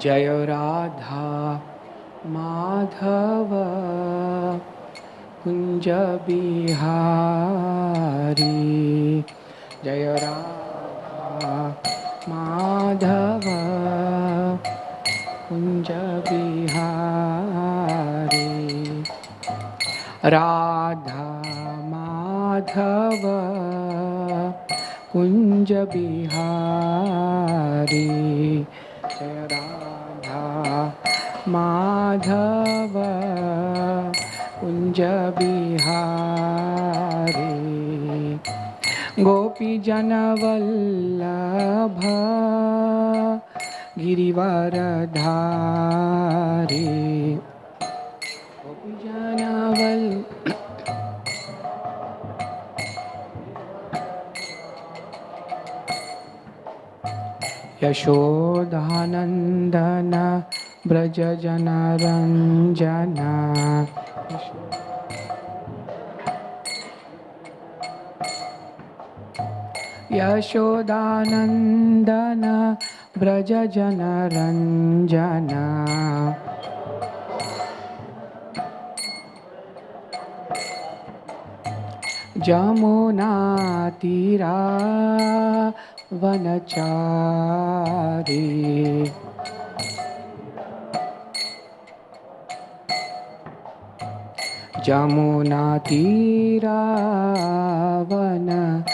जय राधा माधव कुंज बिहारी। जय राधा माधव कुंज बिहारी। राधा माधव कुंज बिहारी। जय राधा माधव कुंज बिहारी। गोपी जन वल्लभ गिरिवरधारी। गोपी जन यशोदानंदन ब्रज जन रंजना। यशोदानंदन ब्रज जन रंजना। जमुना तीरा वनचारी। जमुना तीरा वनचारी।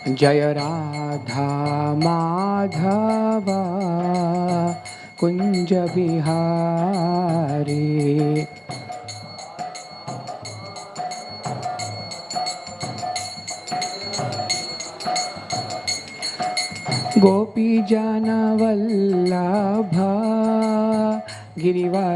जय राधा माधव कुंज बिहारी। गोपी जन वल्लभ गिरिवरधारी।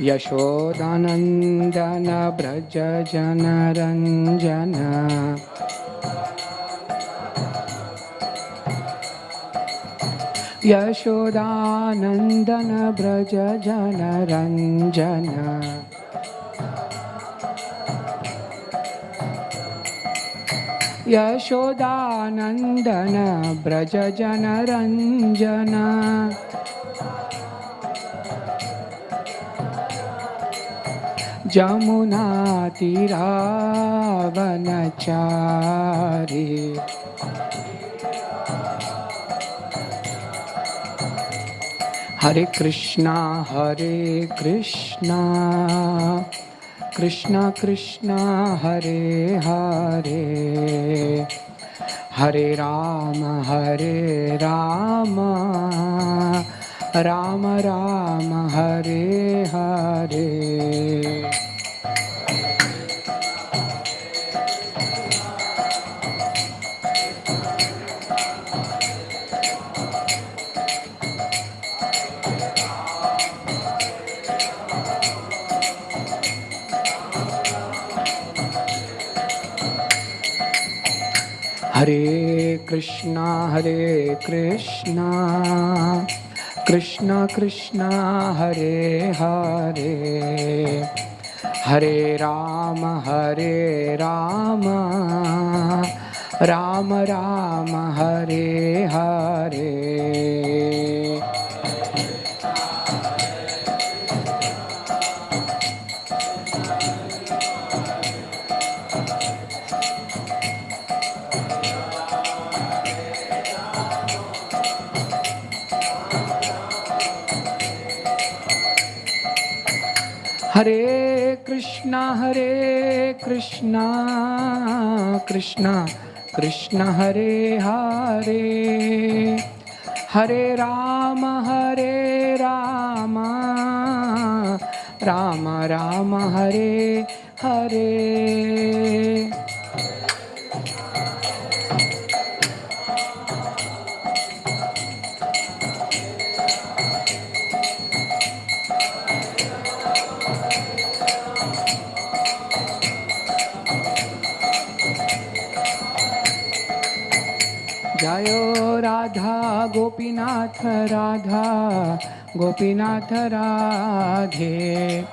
यशोदानंदन ब्रज जन रंजना। यशोदानंदन ब्रज जन रंजना। यशोदानंदन ब्रज जन रंजना। जमुना तीरा वनचारी। हरे कृष्णा कृष्णा कृष्णा हरे हरे। हरे राम राम राम हरे हरे। हरे कृष्णा कृष्णा कृष्णा हरे हरे। हरे राम राम राम हरे हरे। हरे कृष्णा कृष्णा कृष्णा हरे हरे। हरे Ram Ram Ram Hare Hare. Jayo Radha Gopinath Radha Gopinath Radhe.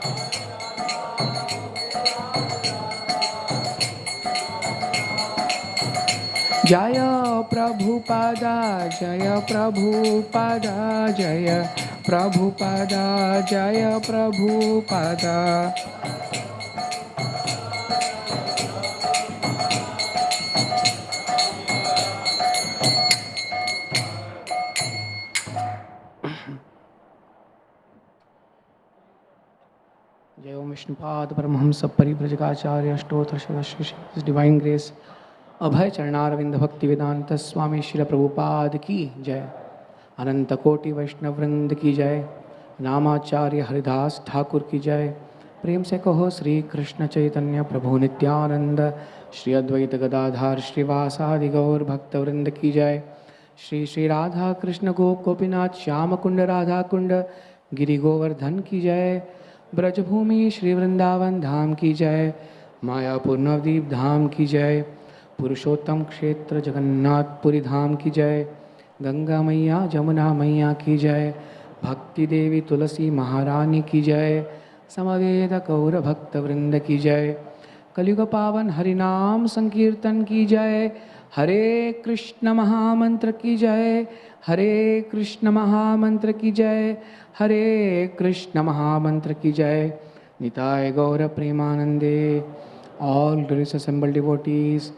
Jaya Prabhupada Jaya Prabhupada Jaya Prabhupada Jaya Prabhupada. Jai Om Vishnupad Paramahamsa Parivrajakaacharya Ashtotra Shivashri His Divine Grace Abhay Charnaravinda Bhakti Vedanta Swami Srila Prabhupada Ki Jai Ananta Koti Vaishnav Vrind Ki Jai Namacharya Haridas Thakur Ki Jai प्रेम से कहो श्री कृष्ण चैतन्य प्रभु नित्यानंद श्री अद्वैत गदाधार श्रीवासादि गौर भक्त वृंद की जय श्री श्री राधा कृष्ण गोपीनाथ श्याम कुंड राधा कुंड गिरि गोवर्धन की जय ब्रजभूमि श्री वृंदावन धाम की जय मायापुर नवदीप धाम की जय पुरुषोत्तम क्षेत्र जगन्नाथपुरी धाम की जय गंगा मैया जमुना मैया की जय भक्ति देवी तुलसी महारानी की जय समवेद कौर भक्त वृंद की जय कलयुग पावन हरिनाम संकीर्तन की जय हरे कृष्ण महामंत्र की जय हरे कृष्ण महामंत्र की जय हरे कृष्ण महामंत्र की जय निताय गौर प्रेमानंदे all glorious assembled devotees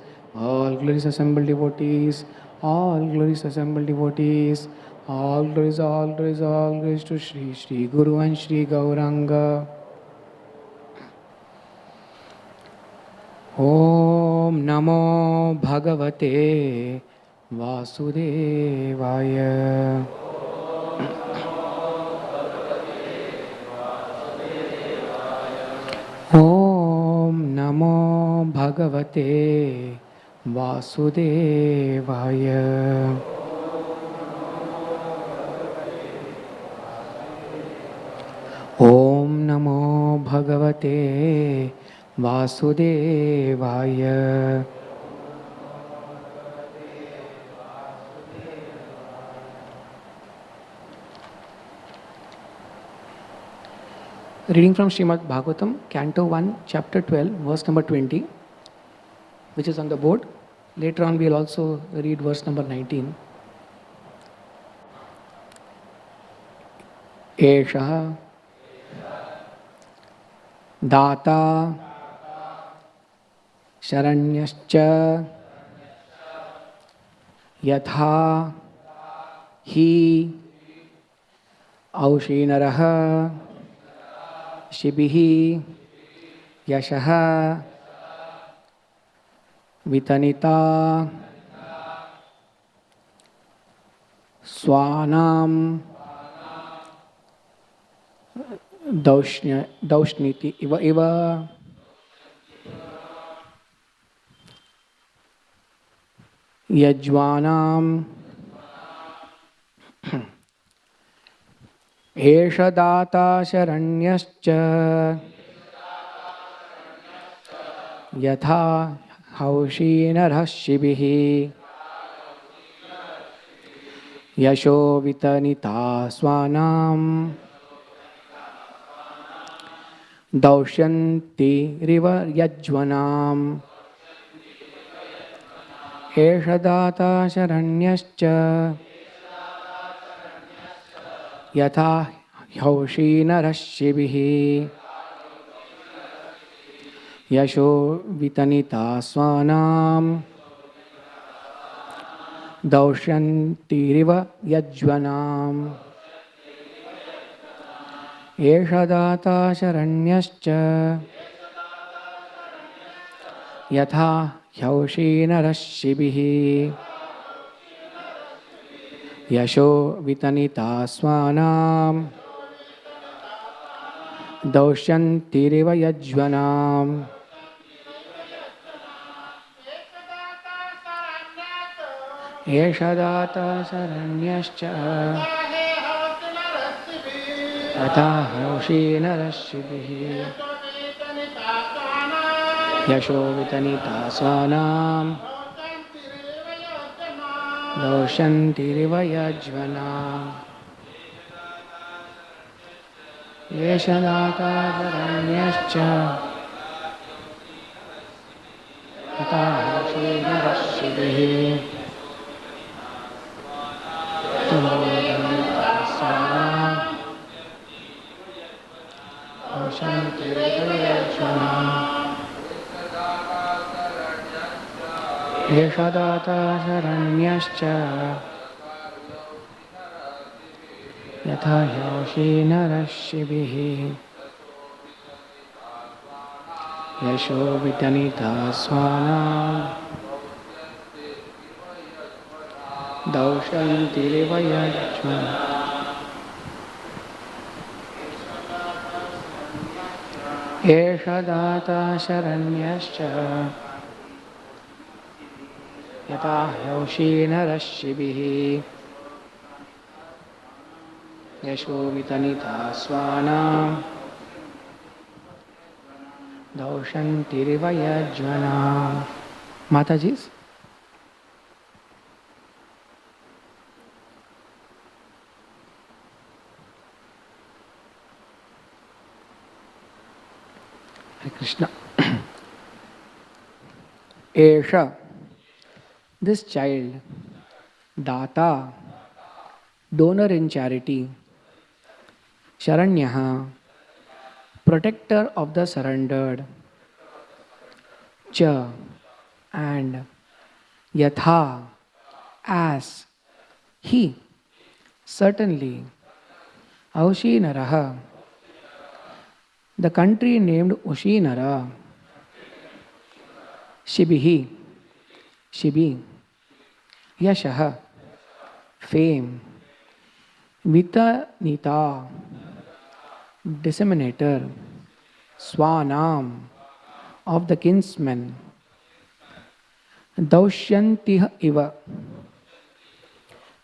all glorious assembled devotees all glorious assembled devotees all glories to Shri Shri Guru and Shri Gauranga. Om Namo Bhagavate Vasudevaya. Om Namo Bhagavate Vasudevaya. Om Namo Bhagavate Vasudevaya. Reading from Srimad Bhagavatam, Canto 1, Chapter 12, verse number 20, which is on the board. Later on, we will also read verse number 19. Esha Data Sharanyascha Yatha Hi Aushinaraha Shibihi Yashaha Vitanita Swanam Daushniti Iva Yajvanam Esha Data Sharanyascha Yatha Haushinarhashibihi Yasho Vitanita Swanam Daushanti Riva Yajvanam Esha Data Sharanyascha Yatha Haushinarhashibihi Yasho Vitanita Swanam Daushanti Riva Yajvanam Esha Data Sharanyascha Yatha Haushinarhashibihi Yasho Vitanita Swanam Daushanti Riva Yajvanam Esha Data Sharanyascha Yatha Haushinarhashibihi Yasho Vitanita Swanam Daushanti rivayajvana Yeshadata varanyascha Yatahashi narashivihi Tumodamyasana Daushanti rivayajvana Yeshadata varanyascha Yatha yoshi narashivihi Yasho vitanita swana Daushanti rivayajvana Esha data sharanyascha Yata yoshi narashivihi Yasho vitanita swana Daushanti rivayajvana. Mataji's. Hare Krishna. Esha, this child, Data, donor in charity, Sharanyaha, protector of the surrendered, Cha, and Yatha, as he, certainly, Aushinaraha, the country named Ushinara, Shibihi, Shibi, Yashaha, fame, Vitanita, disseminator, Swanam, of the kinsmen, Daushyantiha iva,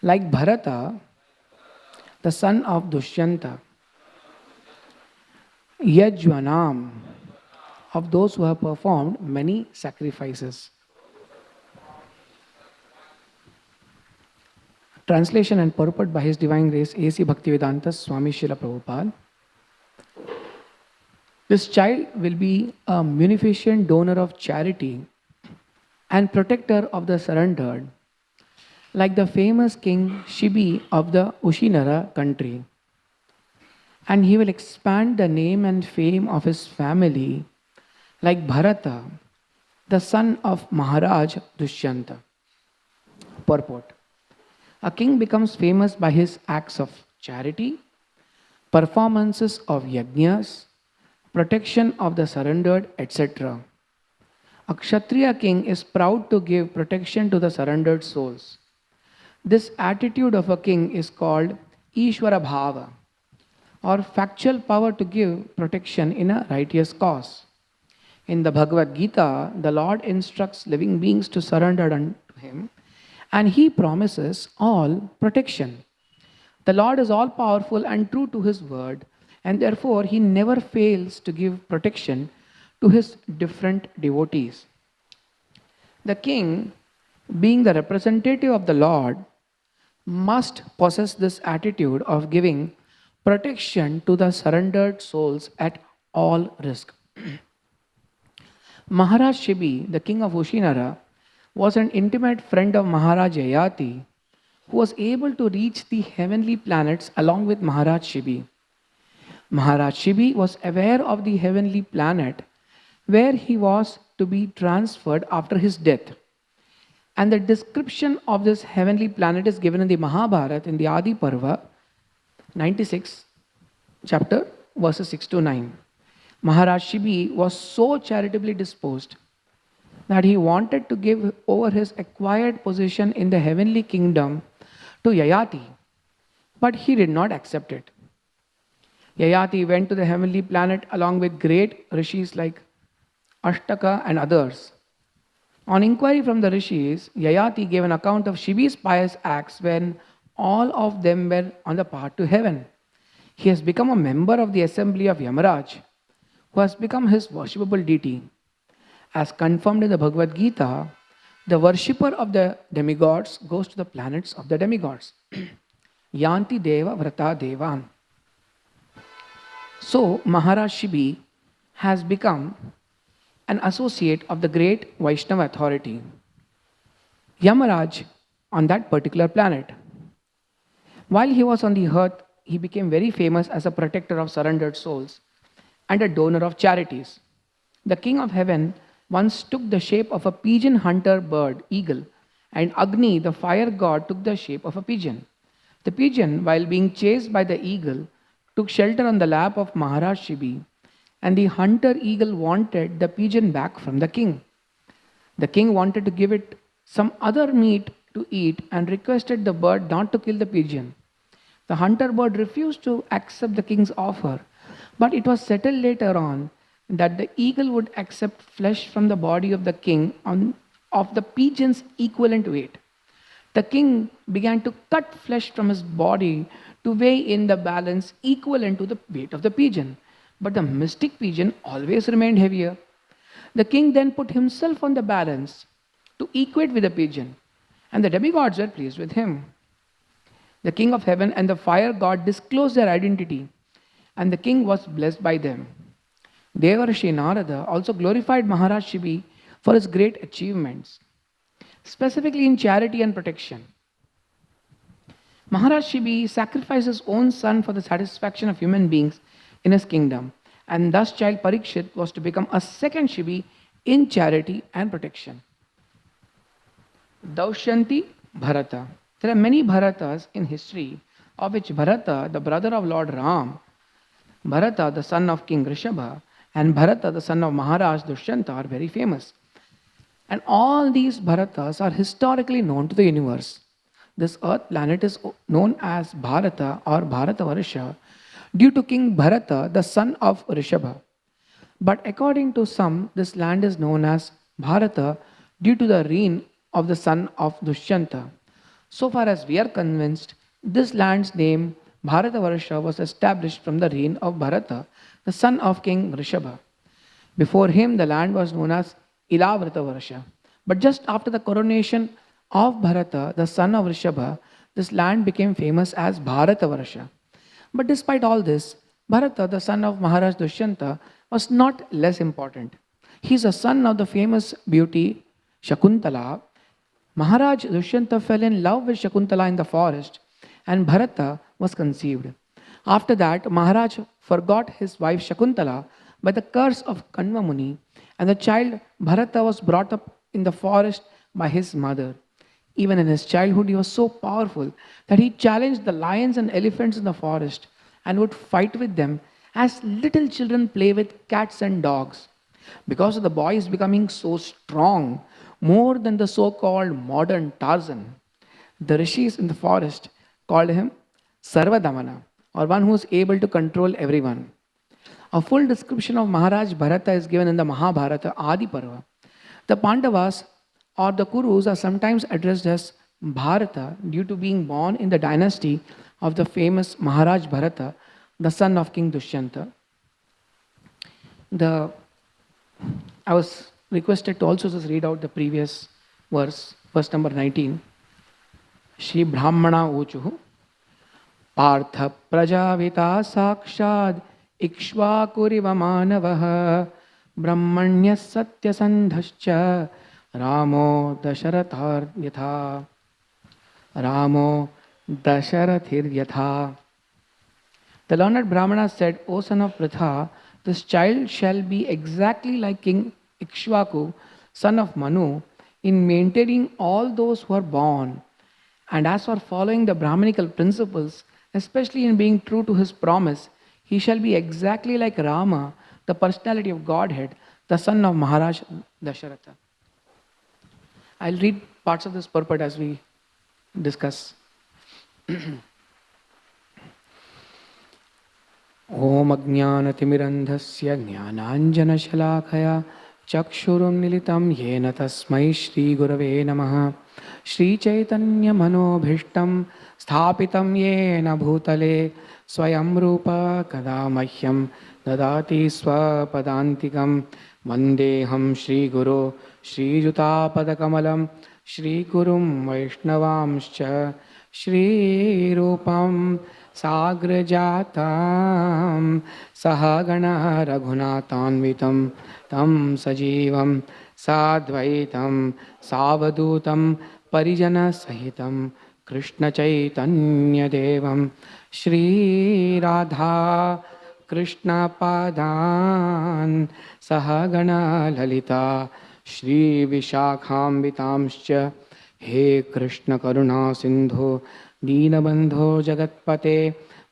like Bharata, the son of Dushyanta, Yajvanam, of those who have performed many sacrifices. Translation and purport by His Divine Grace A.C. Bhaktivedanta Swami Srila Prabhupada. This child will be a munificent donor of charity and protector of the surrendered, like the famous king Shibi of the Ushinara country. And he will expand the name and fame of his family, like Bharata, the son of Maharaj Dushyanta. Purport. A king becomes famous by his acts of charity, performances of yajnas, protection of the surrendered, etc. A Kshatriya king is proud to give protection to the surrendered souls. This attitude of a king is called Ishvara Bhava, or factual power to give protection in a righteous cause. In the Bhagavad Gita, the Lord instructs living beings to surrender unto Him, and He promises all protection. The Lord is all powerful and true to His word, and therefore He never fails to give protection to His different devotees. The king, being the representative of the Lord, must possess this attitude of giving protection to the surrendered souls at all risk. Maharaj Shibi, the king of Ushinara, was an intimate friend of Maharaj Yayati, who was able to reach the heavenly planets along with Maharaj Shibi. Maharaj Shibi was aware of the heavenly planet where he was to be transferred after his death. And the description of this heavenly planet is given in the Mahabharata in the Adi Parva, 96, chapter, verses 6 to 9. Maharaj Shibi was so charitably disposed that he wanted to give over his acquired position in the heavenly kingdom to Yayati, but he did not accept it. Yayati went to the heavenly planet along with great rishis like Ashtaka and others. On inquiry from the rishis, Yayati gave an account of Shibi's pious acts when all of them were on the path to heaven. He has become a member of the assembly of Yamaraj, who has become his worshipable deity. As confirmed in the Bhagavad Gita, The worshipper of the demigods goes to the planets of the demigods. Yanti Deva Vrata Devan. So Maharaj Shibi has become an associate of the great Vaishnava authority, Yamaraj, on that particular planet. While he was on the earth, he became very famous as a protector of surrendered souls and a donor of charities. The king of heaven once took the shape of a pigeon hunter bird, eagle, and Agni, the fire god, took the shape of a pigeon. The pigeon, while being chased by the eagle, took shelter on the lap of Maharaj Shibi, and the hunter eagle wanted the pigeon back from the king. The king wanted to give it some other meat to eat and requested the bird not to kill the pigeon. The hunter bird refused to accept the king's offer, but it was settled later on that the eagle would accept flesh from the body of the king of the pigeon's equivalent weight. The king began to cut flesh from his body to weigh in the balance equivalent to the weight of the pigeon. But the mystic pigeon always remained heavier. The king then put himself on the balance to equate with the pigeon, and the demigods were pleased with him. The king of heaven and the fire god disclosed their identity, and the king was blessed by them. Devarshi Narada also glorified Maharaj Shibi for his great achievements, specifically in charity and protection. Maharaj Shibi sacrificed his own son for the satisfaction of human beings in his kingdom, and thus child Parikshit was to become a second Shibi in charity and protection. Daushanti Bharata. There are many Bharatas in history, of which Bharata, the brother of Lord Ram, Bharata, the son of King Rishabha, and Bharata, the son of Maharaj Dushyanta, are very famous. And all these Bharatas are historically known to the universe. This earth planet is known as Bharata or Bharatavarsha due to King Bharata, the son of Rishabha. But according to some, this land is known as Bharata due to the reign of the son of Dushyanta. So far as we are convinced, this land's name Bharatavarsha was established from the reign of Bharata, the son of King Rishabha. Before him, the land was known as Ilavrtavarsha. But just after the coronation of Bharata, the son of Rishabha, this land became famous as Bharatavarsha. But despite all this, Bharata, the son of Maharaj Dushyanta, was not less important. He is a son of the famous beauty Shakuntala. Maharaj Dushyanta fell in love with Shakuntala in the forest, and Bharata was conceived. After that, Maharaj forgot his wife Shakuntala by the curse of Kanva Muni, and the child Bharata was brought up in the forest by his mother. Even in his childhood, he was so powerful that he challenged the lions and elephants in the forest and would fight with them as little children play with cats and dogs. Because of the boy becoming so strong, more than the so-called modern Tarzan, the rishis in the forest called him Sarvadamana, or one who is able to control everyone. A full description of Maharaj Bharata is given in the Mahabharata Adi Parva. The Pandavas or the Kurus are sometimes addressed as Bharata due to being born in the dynasty of the famous Maharaj Bharata, the son of King Dushyanta. I was requested to also just read out the previous verse number 19. Shri Brahmana Uchuhu Partha Prajavita Sakshad Ikshvakuriva Manavaha Brahmanya Satya Sandhascha Ramo Dasharathar Yatha Ramo Dasharathir Yatha. The learned Brahmana said, O son of Pritha, this child shall be exactly like King Ikshvaku, son of Manu, in maintaining all those who are born. And as for following the Brahmanical principles, especially in being true to his promise, he shall be exactly like Rama, the personality of Godhead, the son of Maharaj Dasharatha. I'll read parts of this purport as we discuss. Om Ajnanatimirandhasya Jnananjanashalakaya Chakshurum Nilitam Yena Tasmai Shri Gurave Namaha Shri Chaitanya Manobhishtam Sthapitam Yena Bhutale Swayam Rupa Kadamahyam ददाति स्वपदान्तिकं वन्देऽहं श्रीगुरो श्रीयुतापदकमलं श्रीगुरुं वैष्णवांश्च श्रीरूपं साग्रजातं सहगणा रघुनाथान्वितं तं सजीवं साद्वैतं सावधूतं परिजनसहितं कृष्णचैतन्यदेवं श्रीराधा कृष्णपादान् सहगणा ललिता श्रीविशाखान्वितांश्च हे कृष्ण करुणा सिन्धो दीनबन्धो जगत्पते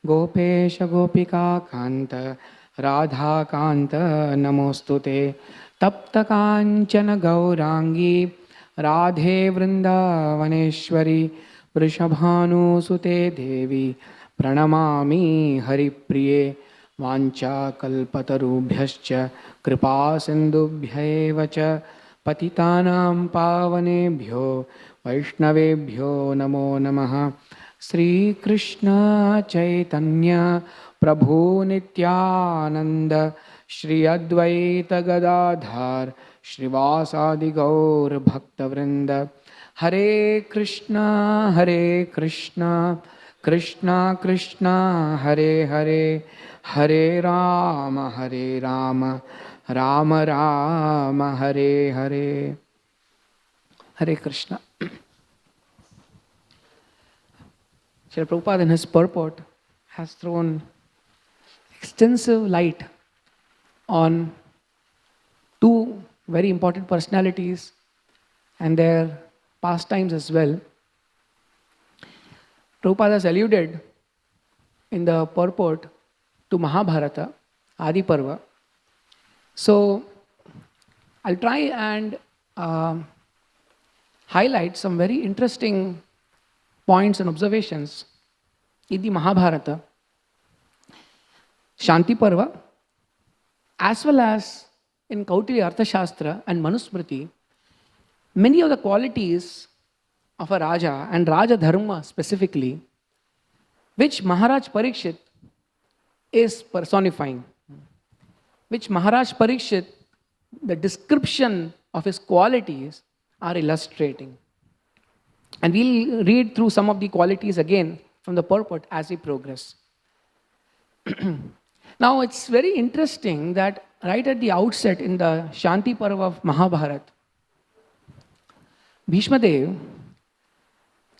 गोपेश गोपिका कान्त राधाकान्त नमोऽस्तुते तप्त काञ्चन गौराङ्गी राधे वृन्दावनेश्वरी वृषभानुसुते देवी प्रणमामि हरिप्रिये वाञ्छाकल्पतरुभ्यश्च कृपा सिन्धुभ्यैव च पतितानां पावनेभ्यो वैष्णवेभ्यो नमो नमः। श्रीकृष्ण चैतन्य प्रभु नित्यानंद श्री अद्वैत गदाधर श्रीवासादि गौर भक्तवृंद। हरे Krishna Krishna Krishna Hare Hare Hare Ram Ram Ram Hare Hare. Hare Krishna. Srila Prabhupada in his purport has thrown extensive light on two very important personalities and their pastimes as well. Prabhupada has alluded in the purport to Mahabharata, Adi Parva. So, I'll try and highlight some very interesting points and observations in the Mahabharata, Shanti Parva, as well as in Kautilya Arthashastra and Manusmriti. Many of the qualities of a Raja and Raja Dharma specifically, which Maharaj Parikshit is personifying, which Maharaj Parikshit, the description of his qualities are illustrating. And we'll read through some of the qualities again from the purport as we progress. Now, it's very interesting that right at the outset in the Shanti Parva of Mahabharata, Bhishma Dev,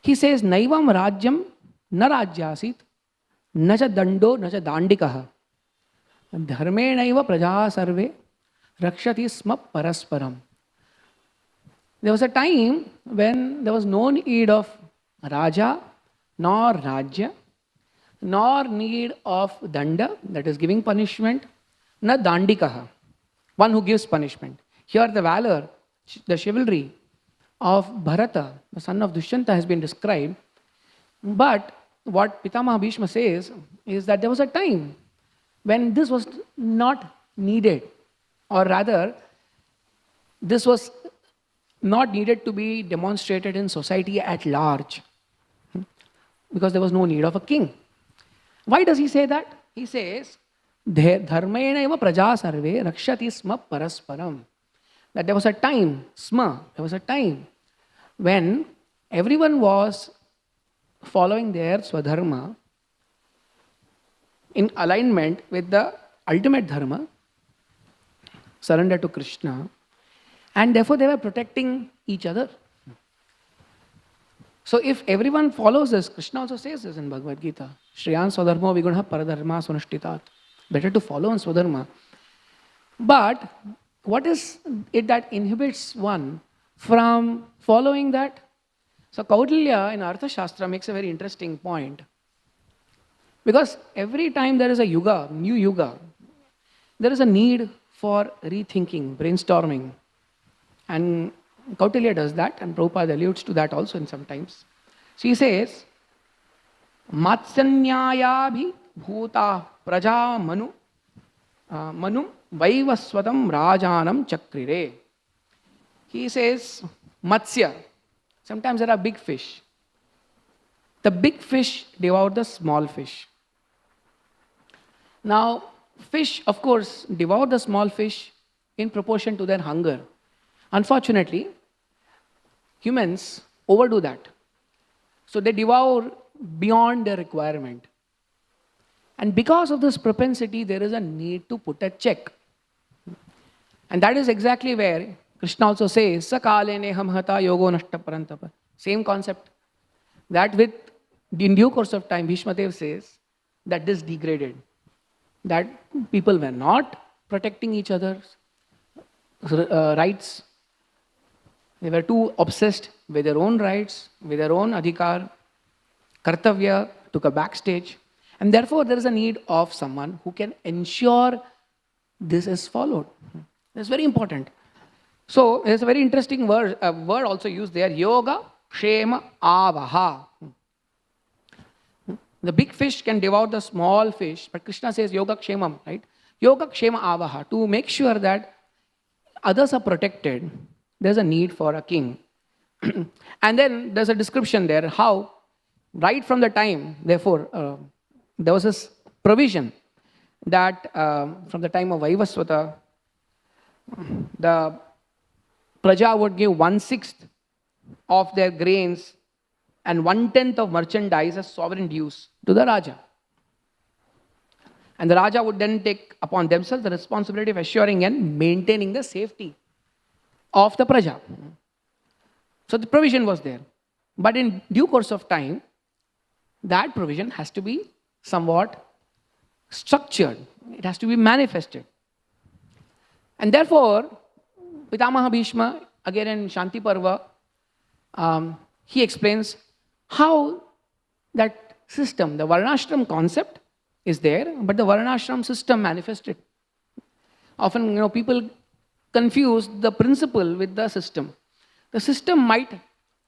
he says, Naivam Rajyam na Rajyasit, na cha dando na cha dandikaha, dharme naiva praja sarve, rakshati sma parasparam. There was a time when there was no need of Raja, nor Rajya, nor need of Danda, that is giving punishment, na Dandikaha, one who gives punishment. Here the valor, the chivalry of Bharata, the son of Dushyanta, has been described. But what Pitamaha Bhishma says is that there was a time when this was not needed, or rather, this was not needed to be demonstrated in society at large, because there was no need of a king. Why does he say that? He says, Dharmena eva praja sarve rakshati sma parasparam. That there was a time, there was a time when everyone was following their swadharma in alignment with the ultimate dharma, surrender to Krishna, and therefore they were protecting each other. So if everyone follows this, Krishna also says this in Bhagavad Gita, Shriyan Swadharmo Viguna Paradharma Sunashtitat. Better to follow on Swadharma. But what is it that inhibits one from following that? So Kautilya in Arthashastra makes a very interesting point. Because every time there is a yuga, new yuga, there is a need for rethinking, brainstorming. And Kautilya does that, and Prabhupada alludes to that also in some times. So he says, Matsanyayabhi bhuta praja manu vaivaswatam rajanam chakrire. He says, Matsya. Sometimes there are big fish. The big fish devour the small fish. Now, fish, of course, devour the small fish in proportion to their hunger. Unfortunately, humans overdo that. So they devour beyond their requirement. And because of this propensity, there is a need to put a check. And that is exactly where Krishna also says, Sakalene hamhata yogo nashta parantapa. Same concept. That with, in due course of time, Bhishmadev says that this degraded. That people were not protecting each other's rights. They were too obsessed with their own rights, with their own adhikar. Kartavya took a backstage. And therefore, there is a need of someone who can ensure this is followed. That's very important. So, there's a very interesting word also used there, yoga kshema avaha. The big fish can devour the small fish, but Krishna says yoga kshemam, right? Yoga kshema avaha. To make sure that others are protected, there's a need for a king. And then there's a description there how, right from the time, therefore, there was this provision that from the time of Vaivasvata, the Praja would give 1/6 of their grains and 1/10 of merchandise as sovereign dues to the Raja. And the Raja would then take upon themselves the responsibility of assuring and maintaining the safety of the Praja. So the provision was there. But in due course of time, that provision has to be somewhat structured. It has to be manifested. And therefore, Pitamaha Bhishma, again in Shanti Parva, he explains how that system, the Varnashram concept is there, but the Varnashram system manifested. Often, people confuse the principle with the system. The system might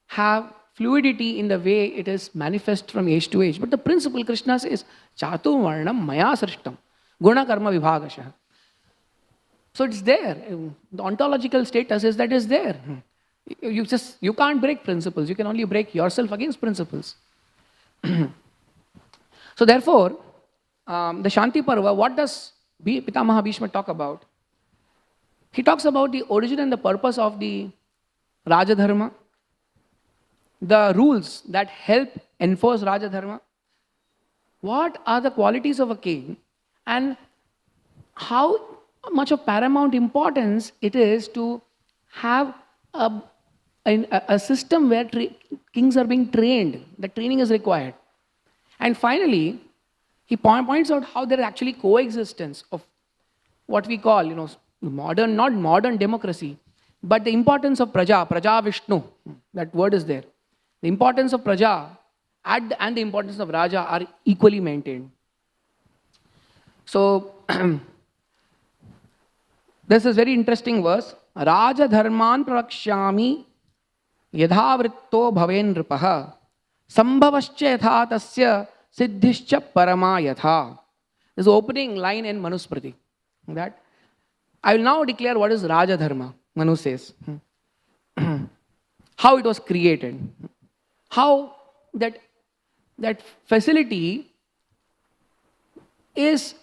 have fluidity in the way it is manifest from age to age, but the principle, Krishna says, Chatu Varnam Maya Srishtam, Guna Karma Vibhagasha. So it's there. The ontological status is that it's there. You can't break principles. You can only break yourself against principles. So therefore, the Shanti Parva, what does Pitamaha Bhishma talk about? He talks about the origin and the purpose of the Rajadharma, the rules that help enforce Rajadharma, what are the qualities of a king, and how much of paramount importance it is to have a system where kings are being trained, the training is required. And finally, he points out how there is actually coexistence of what we call, modern, not modern democracy, but the importance of Praja Vishnu, that word is there. The importance of Praja and the importance of Raja are equally maintained. So, this is very interesting verse. Raja dharman prarakshami yadhavritto bhaven nripaha sambhavascha yatha tasya siddhischa parama yatha. This is the opening line in Manusmriti. That I will now declare what is Raja Dharma, Manu says. How it was created. How that facility is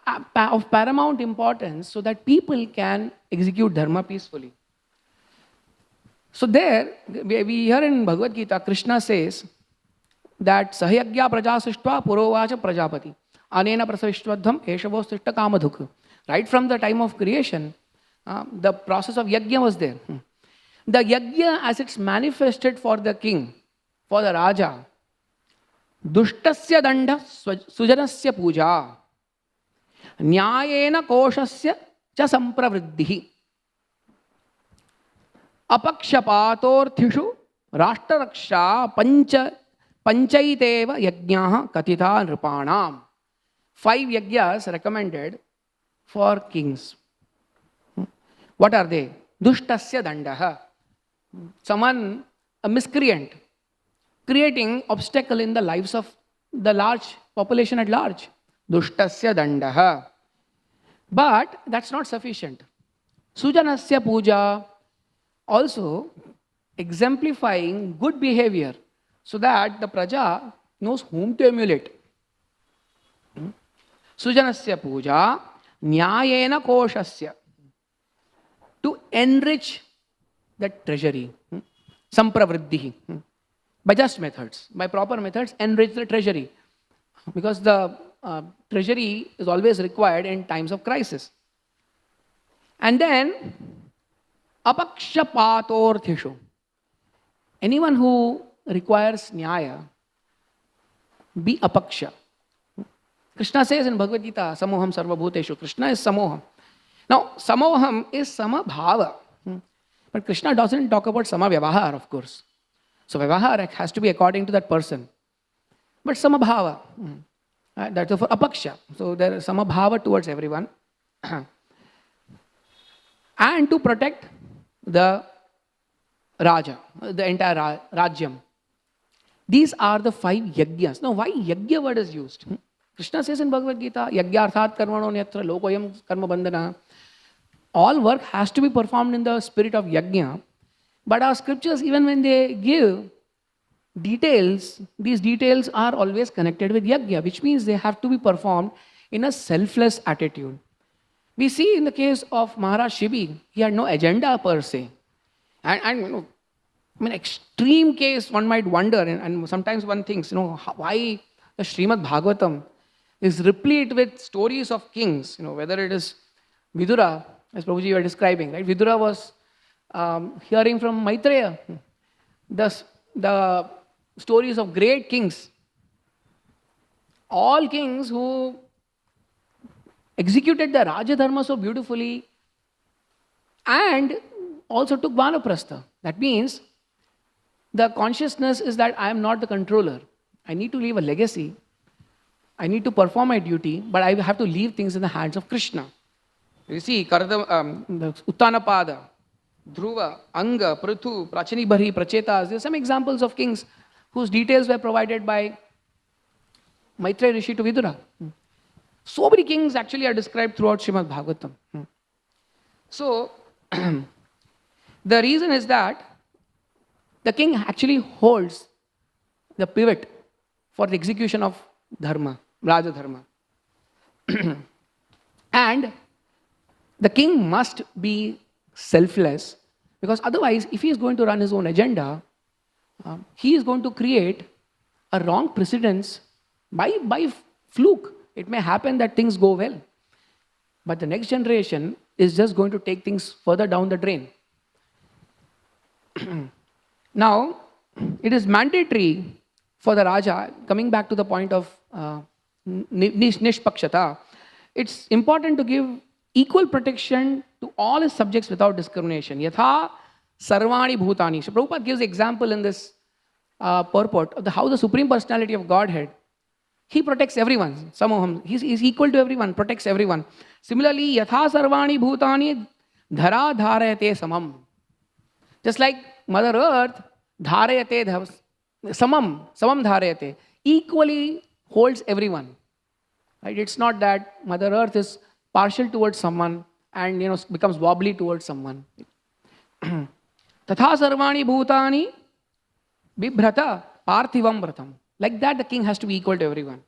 of paramount importance so that people can execute dharma peacefully. So there, we hear in Bhagavad Gita, Krishna says that Sahyagya praja srishtva purovacha prajapati anena prasavishwadham eshavo srishta kamadhuk. Right from the time of creation, the process of yajna was there. The yajna as it's manifested for the king, for the Raja, dushtasya danda sujanasya puja न्यायेन कोशस्य च संप्रवृद्धिः अपक्षपातोर्थिषु राष्ट्ररक्षा पंचैतेव यज्ञाः कथिता नृपाणाम्. 5 yajnas recommended for kings. What are they? Dushtasya dandaha. Someone, a miscreant, creating obstacle in the lives of the large population at large. Dushtasya dandaha. But that's not sufficient. Sujanasya puja, also exemplifying good behavior so that the praja knows whom to emulate. Sujanasya puja Nyayena koshasya, to enrich the treasury. Sampravriddhi. By just methods, by proper methods, enrich the treasury. Because the treasury is always required in times of crisis. And then, apakshapatorthishu. Anyone who requires nyaya, be apaksha. Krishna says in Bhagavad Gita, samoham sarvabhuteshu. Krishna is samoham. Now, samoham is samabhava. But Krishna doesn't talk about samavyavahar, of course. So, vyavahar has to be according to that person. But samabhava, that's for apaksha. So, there is samabhava towards everyone. And to protect the Raja, the entire Rajyam. These are the 5 yajnas. Now, why yajna word is used? Krishna says in Bhagavad Gita, yajnarthat karmano nyatra lokoyam karma bandhana. All work has to be performed in the spirit of yajna. But our scriptures, even when they give details, these details are always connected with yajna, which means they have to be performed in a selfless attitude. We see in the case of Maharaj Shibi, he had no agenda per se. And you know, I mean, extreme case, one might wonder, and sometimes one thinks, you know, why the Srimad Bhagavatam is replete with stories of kings, you know, whether it is Vidura, as Prabhuji you were describing, right? Vidura was hearing from Maitreya the stories of great kings. All kings who executed the Raja Dharma so beautifully and also took Vanaprastha. That means the consciousness is that I am not the controller. I need to leave a legacy. I need to perform my duty, but I have to leave things in the hands of Krishna. You see, the Uttanapada, Dhruva, Anga, Prithu, Prachanibhari, Prachetas, there are some examples of kings whose details were provided by Maitreya Rishi to Vidura. So many kings actually are described throughout Srimad Bhagavatam. So, the reason is that the king actually holds the pivot for the execution of dharma, Raja Dharma. And the king must be selfless, because otherwise, if he is going to run his own agenda, he is going to create a wrong precedence by fluke. It may happen that things go well, but the next generation is just going to take things further down the drain. Now, it is mandatory for the Raja, coming back to the point of nishpakshata, it's important to give equal protection to all his subjects without discrimination. Yatha sarvani bhutani. So Prabhupada gives example in this purport of how the Supreme Personality of Godhead, he protects everyone. Samoham, he's equal to everyone, protects everyone. Similarly, yatha sarvani bhutani dhara dharayate samam. Just like Mother Earth, dharayate samam dharayate, equally holds everyone. Right? It's not that Mother Earth is partial towards someone and becomes wobbly towards someone. Tatha sarvani bhutani bibhrata parthivam vratam. Like that, the king has to be equal to everyone.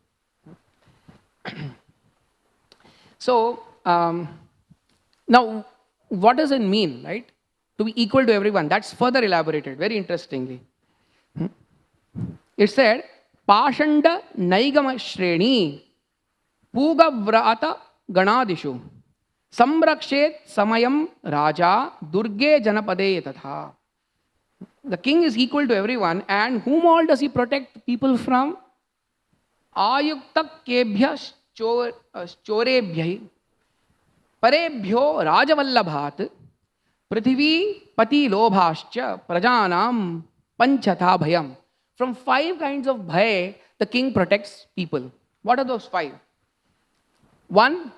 So, now, what does it mean, right? To be equal to everyone. That's further elaborated, very interestingly. It said, Pashanda naigama shreni puga vrata ganadishu samrakshet samayam raja durge janapade tatha. The king is equal to everyone, and whom all does he protect people from? Ayukta kebhya chorebhya parebhyo rajavallabhat prithvi pati lobhascha prajanam panchata bhayam. From 5 kinds of bhay, the king protects people. What are those 5? 1,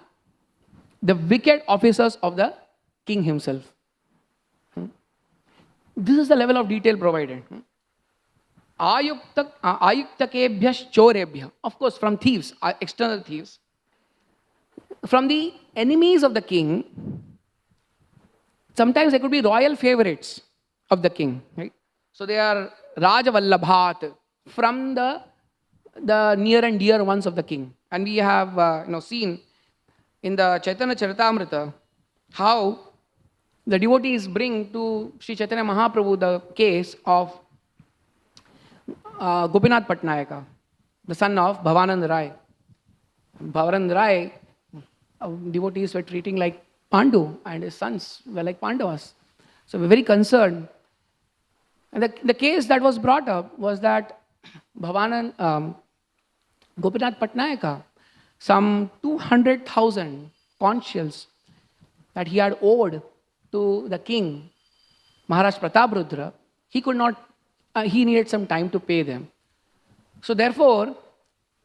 the wicked officers of the king himself. This is the level of detail provided. Ayukta kebhya chorebhya. Of course, from thieves, external thieves. From the enemies of the king, sometimes they could be royal favorites of the king. Right? So they are Rajavallabhat, from the near and dear ones of the king. And we have seen in the Chaitanya Charitamrita how the devotees bring to Sri Chaitanya Mahaprabhu the case of Gopinath Patnayaka, the son of Bhavanand Rai. Bhavanand Rai, devotees were treating like Pandu, and his sons were like Pandavas. So we're very concerned. And the case that was brought up was that Gopinath Patnayaka, some 200,000 conch shells that he had owed to the king, Maharaj Prataprudra, he could not, he needed some time to pay them. So therefore,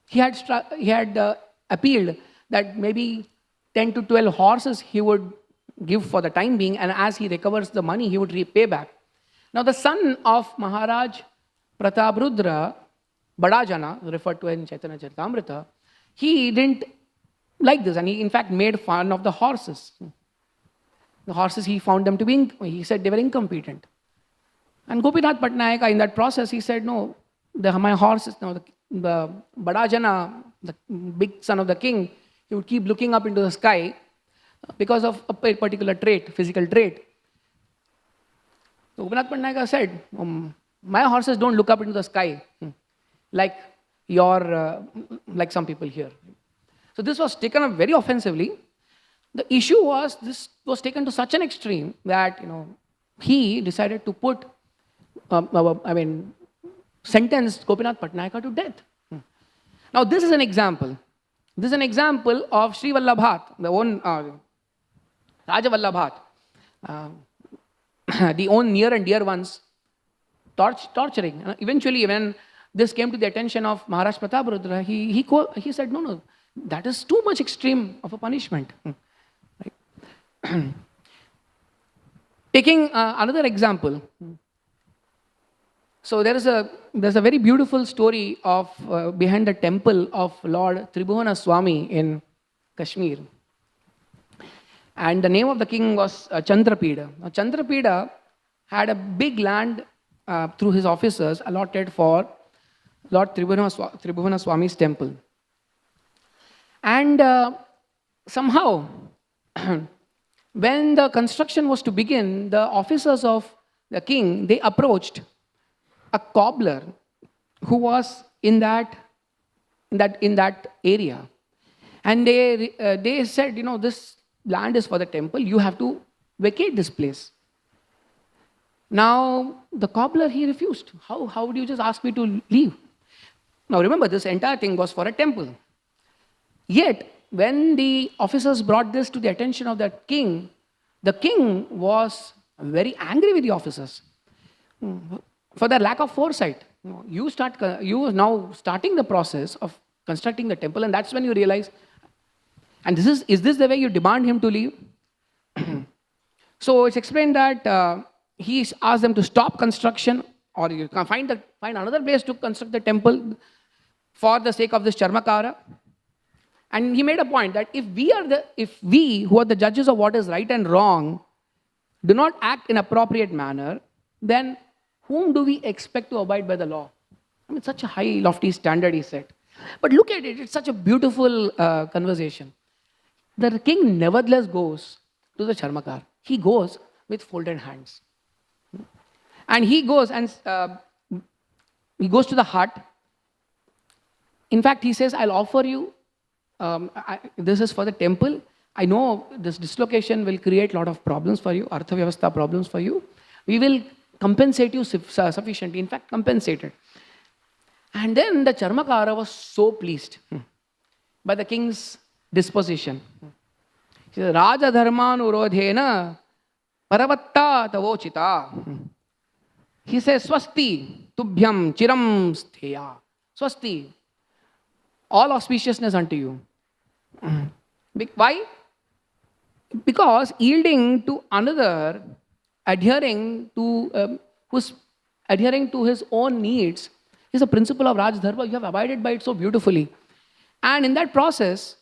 he had appealed that maybe 10 to 12 horses he would give for the time being, and as he recovers the money, he would repay back. Now the son of Maharaj Prataprudra, Badajana, referred to in Chaitanya Charitamrita, he didn't like this, and he in fact made fun of the horses. The horses, he found them to be, he said they were incompetent. And Gopinath Patnayaka, in that process, he said, no, my horses, no, the Badajana, the big son of the king, he would keep looking up into the sky because of a particular trait, physical trait. So Gopinath Patnayaka said, my horses don't look up into the sky like like some people here. So this was taken up very offensively. The issue was, this was taken to such an extreme that, he decided to put, sentenced Gopinath Patnayaka to death. Now this is an example. This is an example of Sri Vallabhat, the own Raja Vallabhat, the own near and dear ones, torturing. Eventually, when this came to the attention of Maharaj Prataprudra, he said, no, that is too much extreme of a punishment. Right? Taking another example. So there's a very beautiful story of behind the temple of Lord Tribhuvana Swami in Kashmir. And the name of the king was Chandrapida. Now Chandrapida had a big land through his officers allotted for Lord Tribhuvana Swami's temple. And somehow, when the construction was to begin, the officers of the king, they approached a cobbler who was in that area. And they said, this land is for the temple, you have to vacate this place. Now, the cobbler, he refused. How would you just ask me to leave? Now remember, this entire thing was for a temple. Yet, when the officers brought this to the attention of the king was very angry with the officers for their lack of foresight. You are now starting the process of constructing the temple, and that's when you realize, and is this the way you demand him to leave? So it's explained that he asked them to stop construction, or you can find another place to construct the temple for the sake of this Charmakara. And he made a point that if we who are the judges of what is right and wrong do not act in appropriate manner, then whom do we expect to abide by the law? Such a high, lofty standard he set. But look at it, it's such a beautiful conversation. The king nevertheless goes to the Charmakar. He goes with folded hands. And he goes to the hut. In fact, he says, I'll offer you, this is for the temple. I know this dislocation will create a lot of problems for you, Artha Vyavastha problems for you. We will compensate you sufficiently, in fact, compensated. And then the Charmakara was so pleased by the king's disposition. He said, Raja Dharmanurodhena Paravatta Tavochita. He says, Swasti Tubhyam Chiram Stheya. Swasti, all auspiciousness unto you. Why? Because yielding to another, who's adhering to his own needs, is a principle of Raj Dharma. You have abided by it so beautifully. And in that process,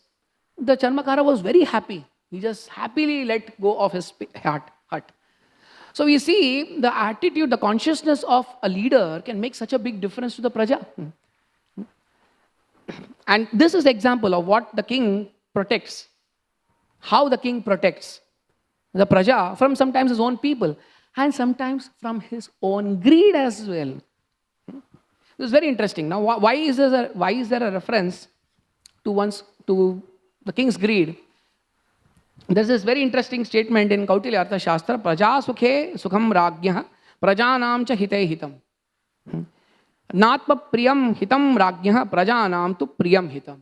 the Charmakara was very happy. He just happily let go of his hut. So we see the attitude, the consciousness of a leader can make such a big difference to the praja. And this is the example of what the king protects. how the king protects the praja from sometimes his own people and sometimes from his own greed as well. This is very interesting. Now, why is there a reference to the king's greed? There's this very interesting statement in Kautilya Artha Shastra, Praja sukhe sukham rajyah, prajanam cha hite hitam. Natma priyam hitam rajyah, prajanam tu priyam hitam.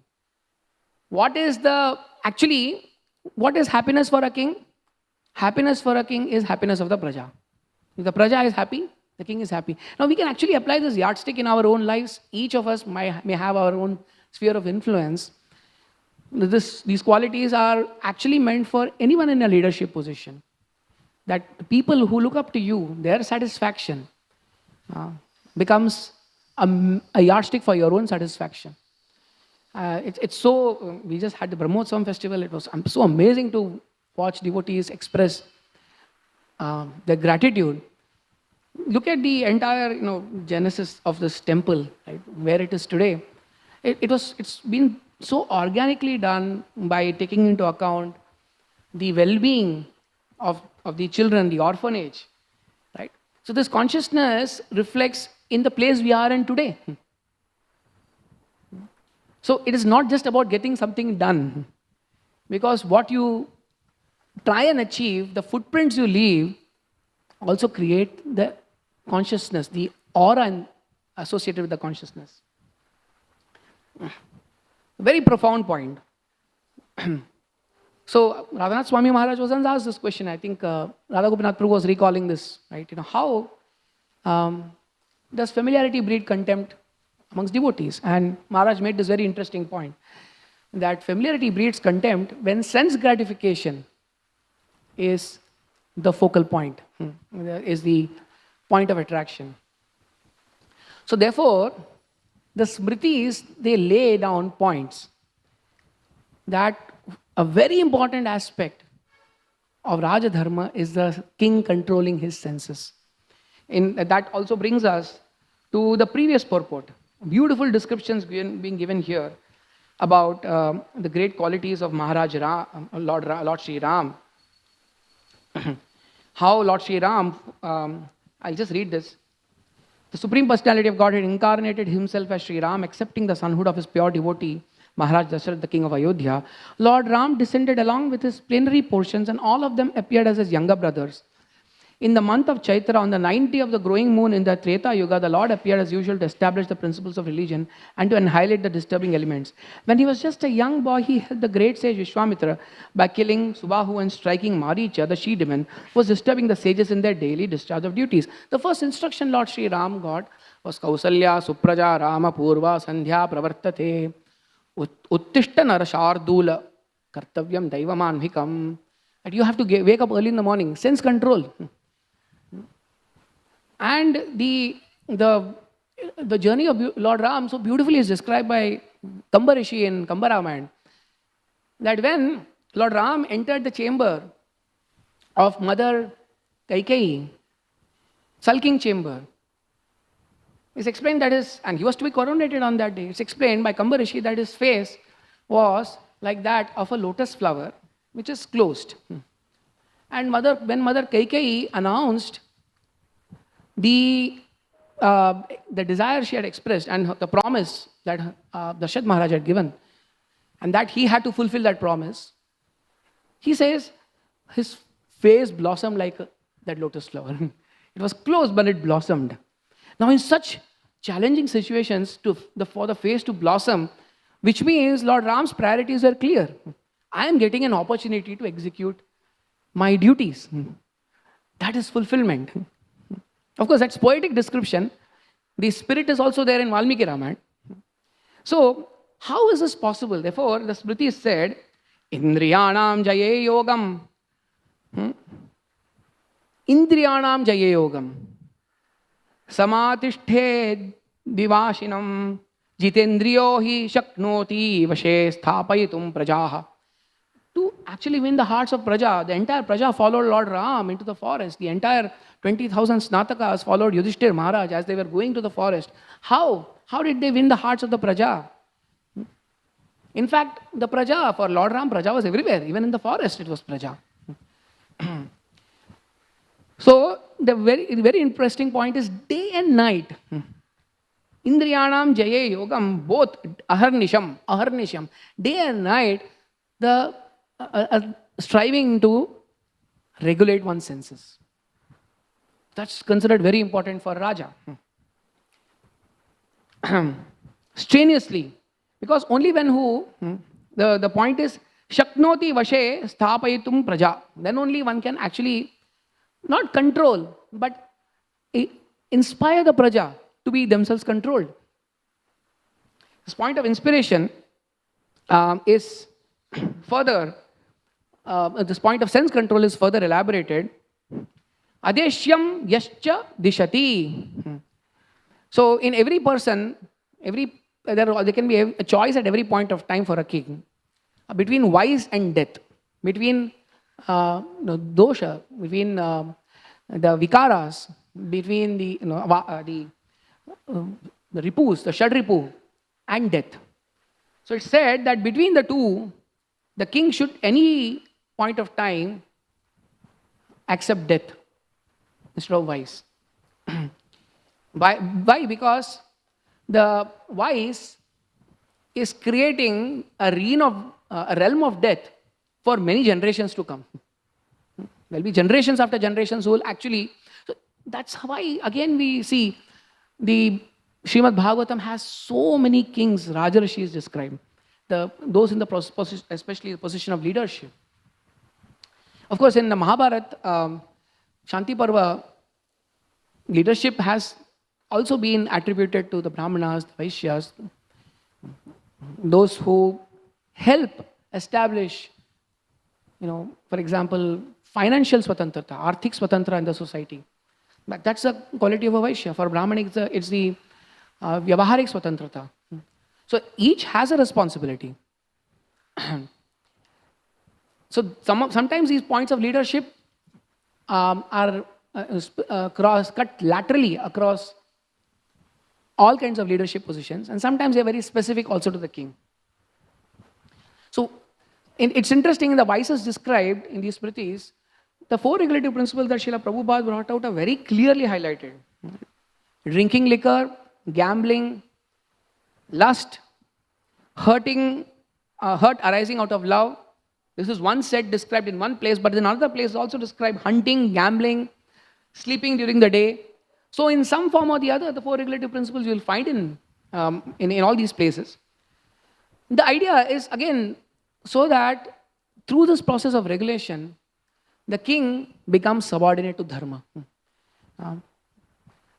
What is happiness for a king? Happiness for a king is happiness of the praja. If the praja is happy, the king is happy. Now we can actually apply this yardstick in our own lives. Each of us may have our own sphere of influence. These qualities are actually meant for anyone in a leadership position. That people who look up to you, their satisfaction becomes a yardstick for your own satisfaction. It's so, we just had the Brahmotsavam festival. It was so amazing to watch devotees express their gratitude. Look at the entire genesis of this temple, right, where it is today. It's been so organically done by taking into account the well-being of the children, the orphanage, right? So this consciousness reflects in the place we are in today. So it is not just about getting something done, because what you try and achieve, the footprints you leave also create the consciousness, the aura associated with the consciousness. Very profound point. So Radhanath Swami Maharaj was asked this question. I think Radha Gopinath Prabhu was recalling this, right? How does familiarity breed contempt amongst devotees? And Maharaj made this very interesting point, that familiarity breeds contempt when sense gratification is the focal point, is the point of attraction. So therefore, the Smritis, they lay down points that a very important aspect of Raja Dharma is the king controlling his senses. That also brings us to the previous purport. Beautiful descriptions being given here about the great qualities of Maharaj Lord Sri Ram. How Lord Sri Ram, I'll just read this. The Supreme Personality of Godhead incarnated himself as Sri Ram, accepting the sonhood of his pure devotee, Maharaj Dasharatha, the king of Ayodhya. Lord Ram descended along with his plenary portions, and all of them appeared as his younger brothers. In the month of Chaitra, on the 9th day of the growing moon in the Treta Yuga, the Lord appeared as usual to establish the principles of religion and to annihilate the disturbing elements. When he was just a young boy, he helped the great sage Vishwamitra by killing Subahu and striking Maricha, the she-demon, who was disturbing the sages in their daily discharge of duties. The first instruction Lord Sri Ram got was Kausalya Supraja Rama Purva Sandhya Pravartate Uttishta Narashardula Kartavyam Daivamanvikam. And you have to wake up early in the morning. Sense control. And the journey of Lord Ram so beautifully is described by Kamba Rishi in Kamba Ramayana, that when Lord Ram entered the chamber of Mother Kaikeyi, sulking chamber, it's explained that and he was to be coronated on that day. It's explained by Kamba Rishi that his face was like that of a lotus flower, which is closed. And when Mother Kaikeyi announced the desire she had expressed and the promise that Dasharatha Maharaj had given, and that he had to fulfill that promise, he says his face blossomed like that lotus flower. It was closed, but it blossomed. Now in such challenging situations, for the face to blossom, which means Lord Ram's priorities are clear. I am getting an opportunity to execute my duties. That is fulfillment. Of course, that's poetic description. The spirit is also there in Valmiki Ramayana. So, how is this possible? Therefore, the Smriti said, Indriyanam jaye yogam. Indriyanam jaye yogam. Samatishte divashinam. Jitendriyo hi shaknoti vashe sthapayitum prajaha. To actually win the hearts of Praja, the entire Praja followed Lord Ram into the forest. The entire 20,000 Snatakas followed Yudhishthir Maharaj as they were going to the forest. How? How did they win the hearts of the Praja? In fact, the praja, for Lord Ram, praja was everywhere. Even in the forest, it was praja. So, the very interesting point is day and night. Indriyanam jaye yogam, both aharnisham, day and night, the striving to regulate one's senses. That's considered very important for Raja. Strenuously, because only when the point is shaknoti vashe sthapayitum praja, then only one can actually not control, but inspire the praja to be themselves controlled. This point of inspiration is further, this point of sense control is further elaborated. Adeshyam yascha dishati. So in every person, there can be a choice at every point of time for a king between wise and death, between dosha, between the vikaras, between the ripus, the shadripu, and death. So it's said that between the two, the king should any point of time accept death instead of wise. Why? Because the wise is creating a realm of death for many generations to come. There will be generations after generations who will actually. So that's why again we see the Srimad Bhagavatam has so many kings, Rajarshi is described. Those in the especially the position of leadership. Of course, in the Mahabharata, Shanti Parva, leadership has also been attributed to the Brahmanas, the Vaishyas, those who help establish, for example, financial swatantrata, arthik swatantra in the society. But that's the quality of a Vaishya. For Brahmanic, it's the vyavaharik swatantrata. So each has a responsibility. So sometimes these points of leadership are cut laterally across all kinds of leadership positions, and sometimes they are very specific also to the king. So it's interesting, in the vices described in these Smritis, the four regulative principles that Srila Prabhupada brought out are very clearly highlighted. Drinking liquor, gambling, lust, hurt arising out of love. This is one set described in one place, but in another place also described hunting, gambling, sleeping during the day. So in some form or the other, the four regulative principles you will find in all these places. The idea is, again, so that through this process of regulation, the king becomes subordinate to dharma.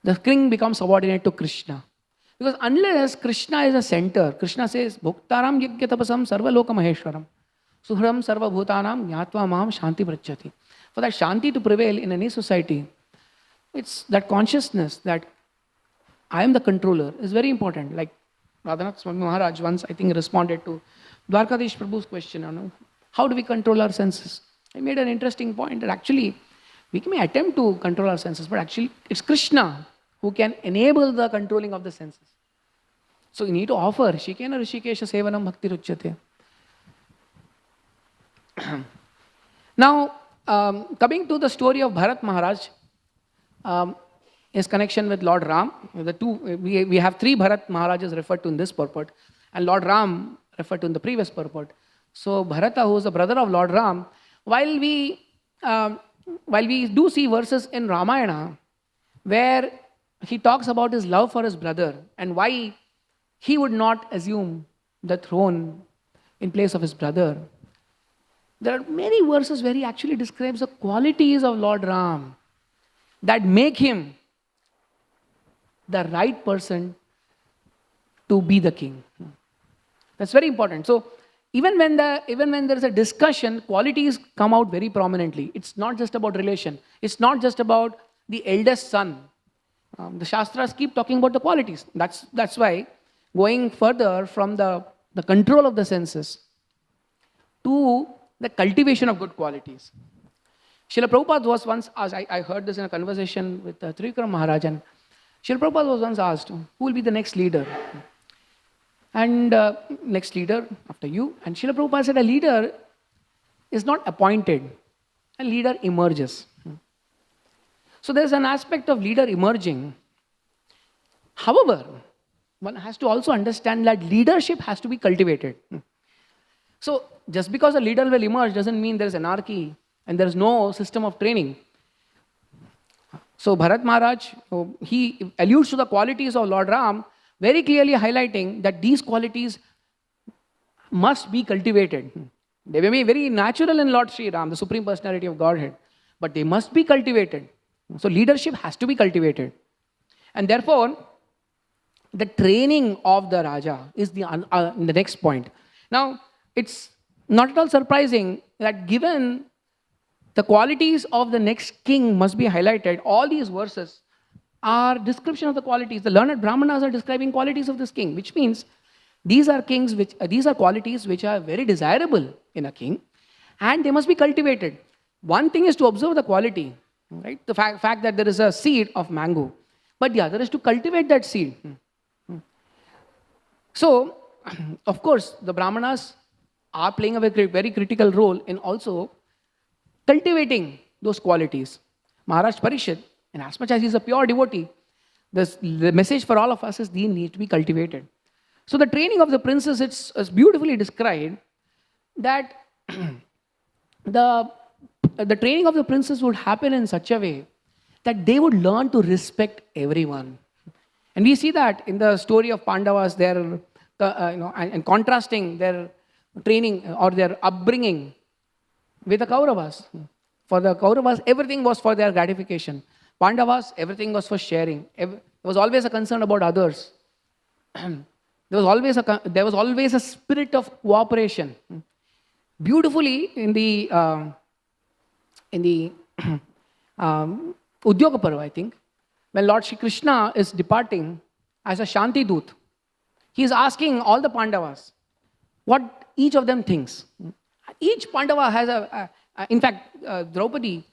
The king becomes subordinate to Krishna. Because unless Krishna is a center, Krishna says, Bhuktaram yajna tapasam sarva loka maheshwaram, suhram sarva bhutanam nyatva mam shanti prachyati. For that shanti to prevail in any society, it's that consciousness that I am the controller is very important. Like Radhanath Swami Maharaj once, I think, responded to Dwarkadish Prabhu's question, how do we control our senses? He made an interesting point that actually we may attempt to control our senses, but actually it's Krishna who can enable the controlling of the senses. So you need to offer Shikena Rishikesha Sevanam Bhakti Ruchyate. Now, coming to the story of Bharat Maharaj, his connection with Lord Ram, we have three Bharat Maharajas referred to in this purport, and Lord Ram referred to in the previous purport. So Bharata, who is the brother of Lord Ram, while we do see verses in Ramayana where he talks about his love for his brother and why he would not assume the throne in place of his brother, there are many verses where he actually describes the qualities of Lord Ram that make him the right person to be the king. That's very important. So even when there is a discussion, qualities come out very prominently. It's not just about relation. It's not just about the eldest son. The Shastras keep talking about the qualities. That's why going further from the control of the senses to the cultivation of good qualities. Srila Prabhupada was once asked, I heard this in a conversation with Trivikram Maharaj, and Srila Prabhupada was once asked, who will be the next leader? And next leader after you. And Srila Prabhupada said a leader is not appointed, a leader emerges. So there's an aspect of leader emerging. However, one has to also understand that leadership has to be cultivated. So just because a leader will emerge doesn't mean there's anarchy and there's no system of training. So Bharat Maharaj, he alludes to the qualities of Lord Ram, very clearly highlighting that these qualities must be cultivated. They may be very natural in Lord Sri Ram, the Supreme Personality of Godhead, but they must be cultivated. So leadership has to be cultivated. And therefore, the training of the Raja is the next point. Now, it's not at all surprising that given the qualities of the next king must be highlighted, all these verses are description of the qualities. The learned Brahmanas are describing qualities of this king, which means these are qualities which are very desirable in a king, and they must be cultivated. One thing is to observe the quality, right? The fact that there is a seed of mango, but the other is to cultivate that seed. So, of course, the Brahmanas are playing a very critical role in also cultivating those qualities. Maharaj Parishad, and as much as he's a pure devotee, the message for all of us is these need to be cultivated. So the training of the princes, it's beautifully described that the training of the princes would happen in such a way that they would learn to respect everyone. And we see that in the story of Pandavas, and contrasting their training or their upbringing with the Kauravas. For the Kauravas, everything was for their gratification. Pandavas, everything was for sharing. There was always a concern about others. There was always a spirit of cooperation. Beautifully in the Udyoga Parva, I think, when Lord Shri Krishna is departing as a Shanti Doot, he is asking all the Pandavas what each of them thinks. Each Pandava has in fact, Draupadi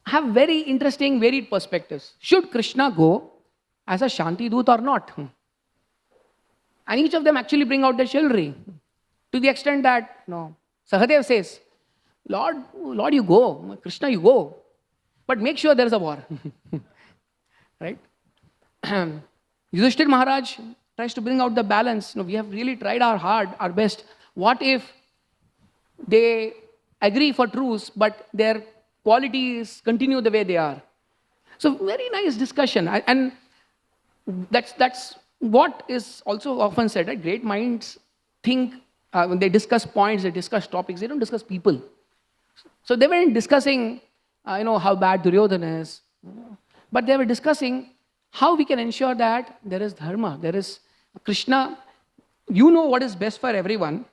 have very interesting, varied perspectives. Should Krishna go as a Shanti Doot or not? And each of them actually bring out their chivalry to the extent that Sahadev says, Lord, you go, Krishna, you go, but make sure there is a war. Right? Yudhishthir Maharaj tries to bring out the balance. We have really tried our best. What if they agree for truce, but their qualities continue the way they are? So very nice discussion. And that's what is also often said, right? Great minds think, when they discuss points, they discuss topics, they don't discuss people. So they weren't discussing, how bad Duryodhana is, but they were discussing how we can ensure that there is dharma, there is Krishna. You know what is best for everyone,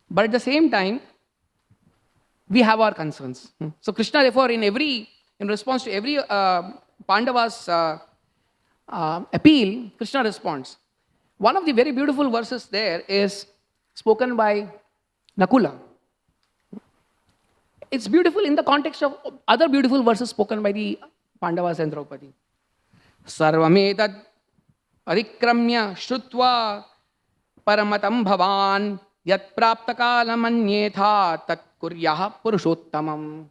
but at the same time, we have our concerns. So Krishna, therefore, in response to every Pandava's appeal, Krishna responds. One of the very beautiful verses there is spoken by Nakula. It's beautiful in the context of other beautiful verses spoken by the Pandavas and Draupadi. Sarvametad adikramya shrutva paramatam bhavan yat praptakala manyetha tat kuryaha purushottamam.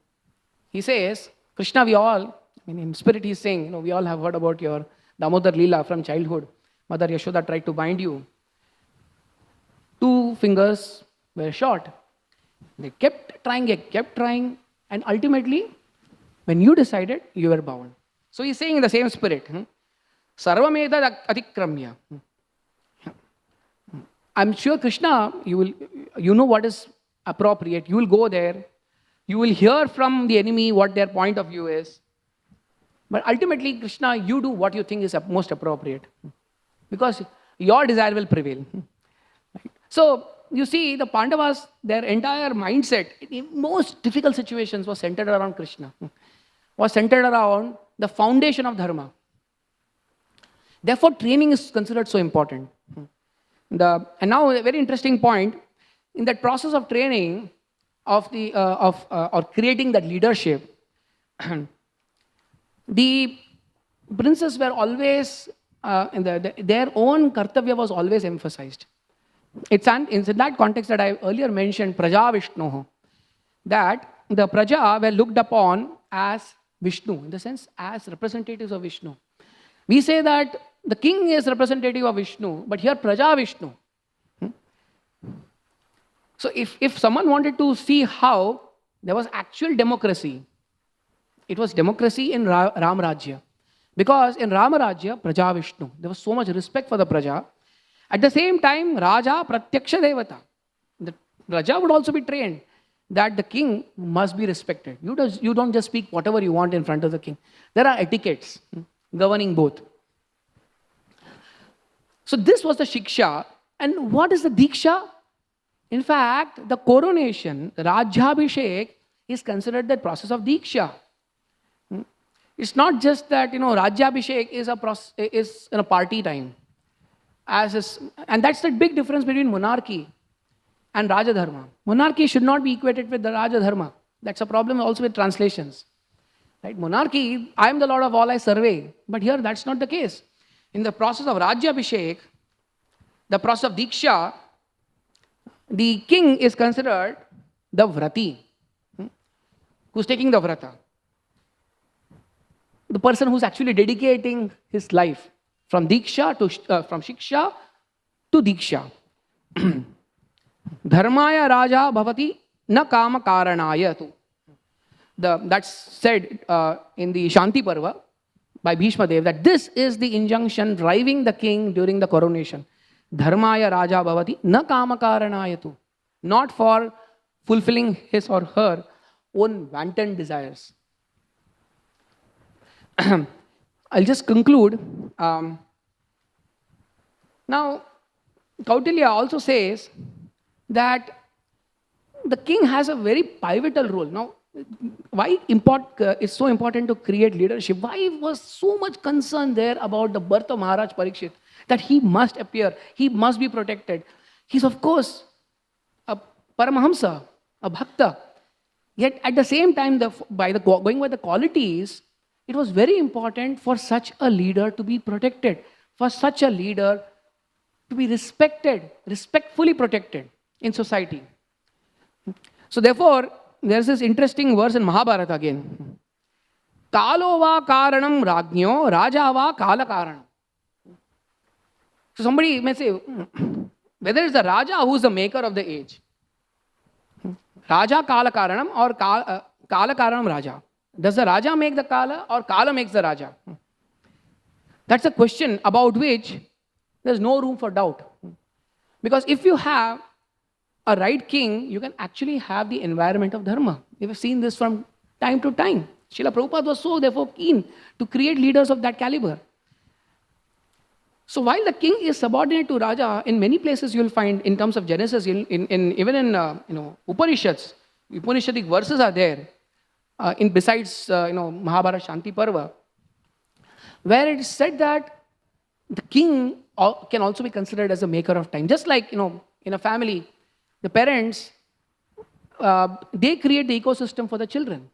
He says, Krishna, we all, in spirit he's saying, we all have heard about your Damodar Leela from childhood. Mother Yashoda tried to bind you. 2 fingers were short. They kept trying, and ultimately, when you decided, you were bound. So he's saying in the same spirit, Sarvameda Adikramya. I'm sure Krishna, you know what is appropriate. You will go there. You will hear from the enemy what their point of view is. But ultimately, Krishna, you do what you think is most appropriate. Because your desire will prevail. Right? So, you see, the Pandavas, their entire mindset in most difficult situations was centered around Krishna. Was centered around the foundation of dharma. Therefore, training is considered so important. And now a very interesting point, in that process of training, or creating that leadership, the princes were always, their own kartavya was always emphasized. It's in that context that I earlier mentioned, Praja Vishnu, that the Praja were looked upon as Vishnu, in the sense as representatives of Vishnu. We say that the king is representative of Vishnu, but here Praja Vishnu. So if someone wanted to see how there was actual democracy, it was democracy in Ram Rajya. Because in Rama Rajya, Praja Vishnu, there was so much respect for the Praja. At the same time, Raja Pratyaksha Devata. The Raja would also be trained that the king must be respected. You don't just speak whatever you want in front of the king. There are etiquettes governing both. So this was the Shiksha. And what is the Diksha? In fact, the coronation, the Rajyabhishek, is considered the process of Diksha. It's not just that, Rajyabhishek is in a party time. And that's the big difference between monarchy and Rajadharma. Monarchy should not be equated with the Rajadharma. That's a problem also with translations. Right? Monarchy, I am the Lord of all, I survey. But here that's not the case. In the process of Rajyabhishek, the process of Diksha, the king is considered the Vrati, who's taking the Vrata. The person who's actually dedicating his life from Diksha from Shiksha to Diksha. Dharmaya Raja Bhavati na Kama Karanaya tu. That's said in the Shanti Parva by Bhishma Dev, that this is the injunction driving the king during the coronation. Dharmaya Raja Bhavati na Kama Karanaya tu. Not for fulfilling his or her own wanton desires. I'll just conclude. Now, Kautilya also says that the king has a very pivotal role. Now, why it's so important to create leadership? Why was so much concern there about the birth of Maharaj Parikshit? That he must appear, he must be protected. He's of course a Paramahamsa, a Bhakta. Yet at the same time, going by the qualities, it was very important for such a leader to be protected, for such a leader to be respected, respectfully protected in society. So therefore, there's this interesting verse in Mahabharata again. Kalo va karanam rajnyo, raja va kala karanam. So somebody may say, whether it's the Raja who's the maker of the age, Raja Kala Karanam or Kala Karanam Raja. Does the Raja make the Kala or Kala makes the Raja? That's a question about which there's no room for doubt. Because if you have a right king, you can actually have the environment of Dharma. We've seen this from time to time. Srila Prabhupada was so therefore keen to create leaders of that caliber. So while the king is subordinate to Raja, in many places you'll find, in terms of Genesis, even in Upanishads, Upanishadic verses are there. Besides Mahabharata Shanti Parva, where it is said that the king can also be considered as a maker of time. Just like in a family, the parents they create the ecosystem for the children,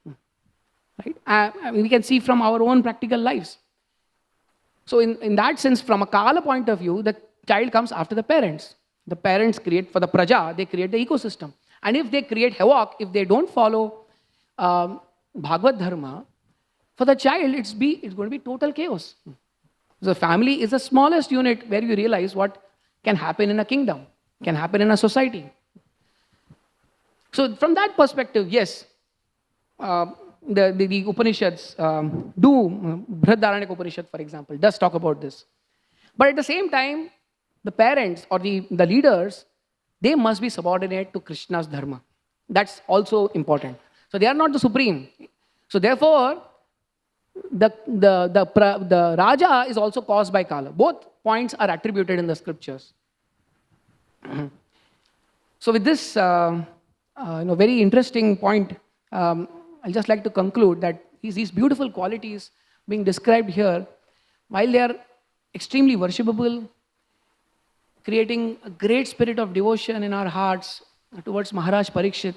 right? We can see from our own practical lives. So in that sense, from a Kala point of view, the child comes after the parents. The parents create, for the Praja, they create the ecosystem. And if they create havoc, if they don't follow Bhagavad Dharma, for the child, it's going to be total chaos. The family is the smallest unit where you realize what can happen in a kingdom, can happen in a society. So from that perspective, yes, the Upanishads Brihadaranyaka Upanishad, for example, does talk about this. But at the same time, the parents or the leaders, they must be subordinate to Krishna's dharma. That's also important. So they are not the supreme. So therefore, the Raja is also caused by Kala. Both points are attributed in the scriptures. So with this very interesting point, I'll just like to conclude that these beautiful qualities being described here, while they are extremely worshipable, creating a great spirit of devotion in our hearts towards Maharaj Parikshit,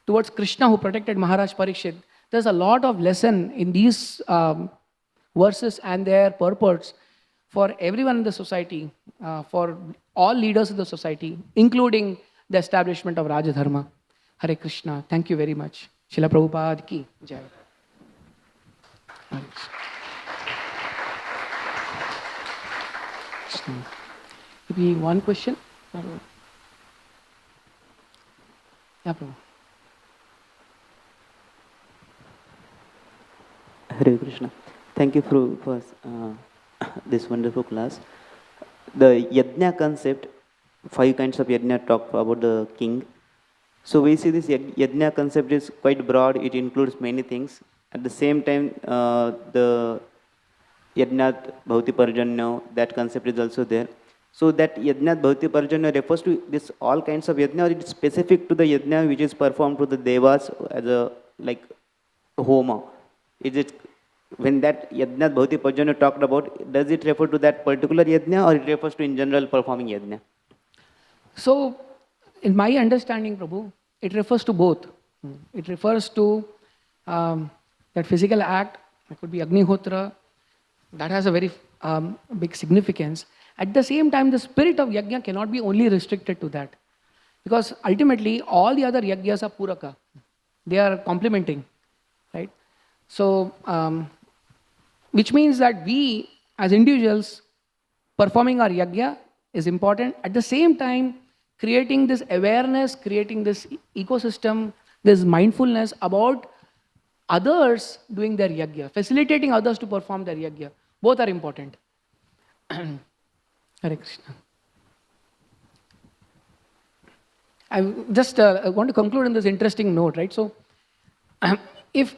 towards Krishna who protected Maharaj Parikshit, there's a lot of lesson in these verses and their purports for everyone in the society, for all leaders of the society, including the establishment of Raja Dharma. Hare Krishna. Thank you very much. Srila Prabhupada ki jai. Hare Krishna. Maybe one question? Yeah, Prabhu. Hare Krishna. Thank you for this wonderful class. The yajna concept, 5 kinds of yajna talk about the king. So we see this yajna concept is quite broad. It includes many things. At the same time, the yajnat bhavati parjanya, that concept is also there. So that yajnat bhavati parjanya refers to this all kinds of yajna, or it is specific to the yajna which is performed to the devas as a like homa. Is it, when that yajna bhavati parjanya talked about, does it refer to that particular yajna, or it refers to in general performing yajna? So, in my understanding, Prabhu, it refers to both. It refers to that physical act, it could be Agnihotra, that has a very big significance. At the same time, the spirit of yajna cannot be only restricted to that. Because ultimately, all the other yajnas are puraka. They are complementing, right? So, which means that we, as individuals, performing our yajna is important. At the same time, creating this awareness, creating this ecosystem, this mindfulness about others doing their yajna, facilitating others to perform their yajna. Both are important. Hare Krishna. I just want to conclude on this interesting note, right? So, if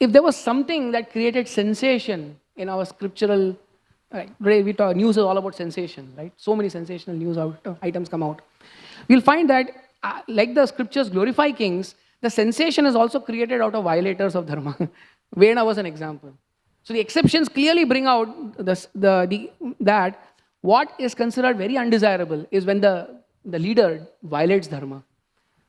there was something that created sensation in our scriptural, right? Today we talk, news is all about sensation, right? So many sensational news items come out. We'll find that, like the scriptures glorify kings, the sensation is also created out of violators of dharma. Vena was an example. So the exceptions clearly bring out that what is considered very undesirable is when the leader violates dharma.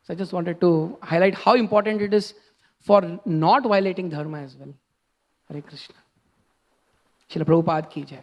So I just wanted to highlight how important it is for not violating dharma as well. Hare Krishna. Srila Prabhupada ki jai.